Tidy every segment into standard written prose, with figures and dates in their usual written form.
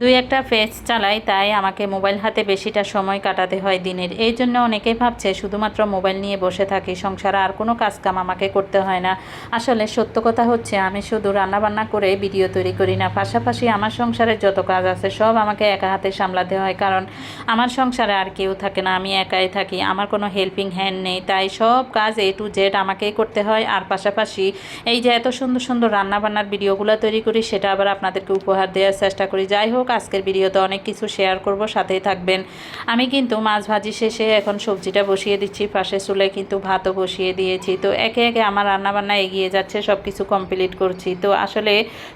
দুই একটা পেজ চালাই, তাই আমাকে মোবাইল হাতে বেশিটা সময় কাটাতে হয় দিনের। এই জন্য অনেকেই ভাবছে শুধুমাত্র মোবাইল নিয়ে বসে থাকি, সংসারে আর কোনো কাজকাম আমাকে করতে হয় না। আসলে সত্য কথা হচ্ছে আমি শুধু রান্নাবান্না করে ভিডিও তৈরি করি না, পাশাপাশি আমার সংসারের যত কাজ আছে সব আমাকে একা হাতে সামলাতে হয়। কারণ আমার সংসারে আর কেউ থাকে না, আমি একাই থাকি, আমার কোনো হেল্পিং হ্যান্ড নেই, তাই সব কাজ A to Z আমাকেই করতে হয়। আর পাশাপাশি এই যে এত সুন্দর সুন্দর রান্নাবান্নার ভিডিওগুলো তৈরি করি, সেটা আবার আপনাদেরকে উপহার দেওয়ার চেষ্টা করি। যাই হোক, আজকের ভিডিওতে অনেক কিছু শেয়ার করব, সাথেই থাকবেন। আমি কিন্তু মাছ ভাজি শেষে এখন সবজিটা বসিয়ে দিচ্ছি, পাশে চুলায় কিন্তু ভাতও বসিয়ে দিয়েছি। তো একে একে আমার রান্নাবান্না এগিয়ে যাচ্ছে, সব কিছু কমপ্লিট করছি। তো আসলে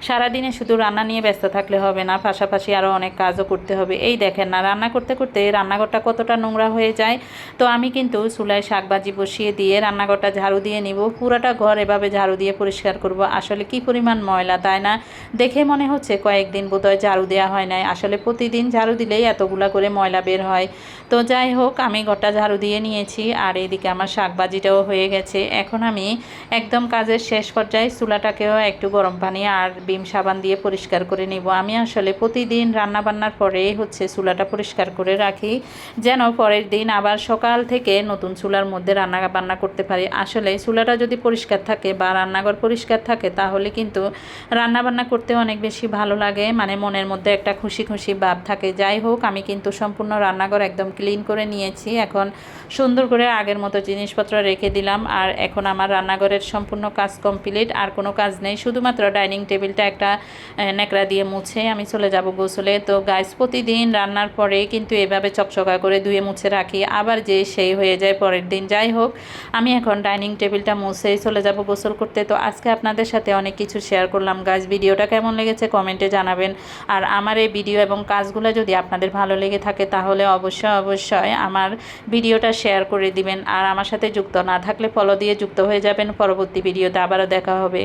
সারাদিনে শুধু রান্না নিয়ে ব্যস্ত থাকলে হবে না, পাশাপাশি আরও অনেক কাজও করতে হবে। এই দেখেন না, রান্না করতে করতে রান্নাঘরটা কতটা নোংরা হয়ে যায়। তো আমি কিন্তু চুলায় শাকভাজি বসিয়ে দিয়ে রান্নাঘরটা ঝাড়ু দিয়ে নিব, পুরাটা ঘর এভাবে ঝাড়ু দিয়ে পরিষ্কার করব। আসলে কি পরিমাণ ময়লা, তাই না? দেখে মনে হচ্ছে কয়েকদিন বোধহয় ঝাড়ু দেওয়া হয় নাই, আসলে প্রতিদিন ঝাড়ু দিলেই এতগুলা করে ময়লা বের হয়। তো যাই হোক, আমি ঘরটা ঝাড়ু দিয়ে নিয়েছি, আর এদিকে আমার শাকভাজিটাও হয়ে গেছে। এখন আমি একদম কাজের শেষ পর্যায়ে চুলাটাকেও একটু গরম পানি আর বিম সাবান দিয়ে পরিষ্কার করে নিব। আমি আসলে প্রতিদিন রান্নাবান্নার পরে চুলাটা পরিষ্কার করে রাখি, যেন পরের দিন আবার সকাল থেকে নতুন চুলার মধ্যে রান্না বান্না করতে পারি। আসলে চুলাটা যদি পরিষ্কার থাকে বা রান্নাঘর পরিষ্কার থাকে, তাহলে কিন্তু রান্নাবান্না করতে অনেক বেশি ভালো লাগে, মানে মনের মধ্যে একটা খুশি খুশি ভাব থাকে। যাই হোক, আমি কিন্তু সম্পূর্ণ রান্নাঘর একদম ক্লিন করে নিয়েছি। এখন সুন্দর করে আগের মতো জিনিসপত্র রেখে দিলাম, আর এখন আমার রান্নাঘরের সম্পূর্ণ কাজ কমপ্লিট, আর কোনো কাজ নেই। শুধুমাত্র ডাইনিং টেবিলটা একটা ন্যাকড়া দিয়ে মুছে আমি চলে যাব গোসলে। তো গাইস, প্রতিদিন রান্নার পরে কিন্তু এভাবে চকচকা করে ধুয়ে মুছে রাখি, আবার যে সেই হয়ে যায় পরের দিন। যাই হোক, আমি এখন ডাইনিং টেবিলটা মুছেই চলে যাব গোসল করতে। তো আজকে আপনাদের সাথে অনেক কিছু শেয়ার করলাম গাইস, ভিডিওটা কেমন লেগেছে কমেন্টে জানাবেন। আর আমার এই ভিডিও এবং কাজগুলো যদি আপনাদের ভালো লেগে থাকে, তাহলে অবশ্যই আমার ভিডিওটা শেয়ার করে দিবেন। আর আমার সাথে যুক্ত না থাকলে ফলো দিয়ে যুক্ত হয়ে যাবেন। পরবর্তী ভিডিওতে আবারও দেখা হবে।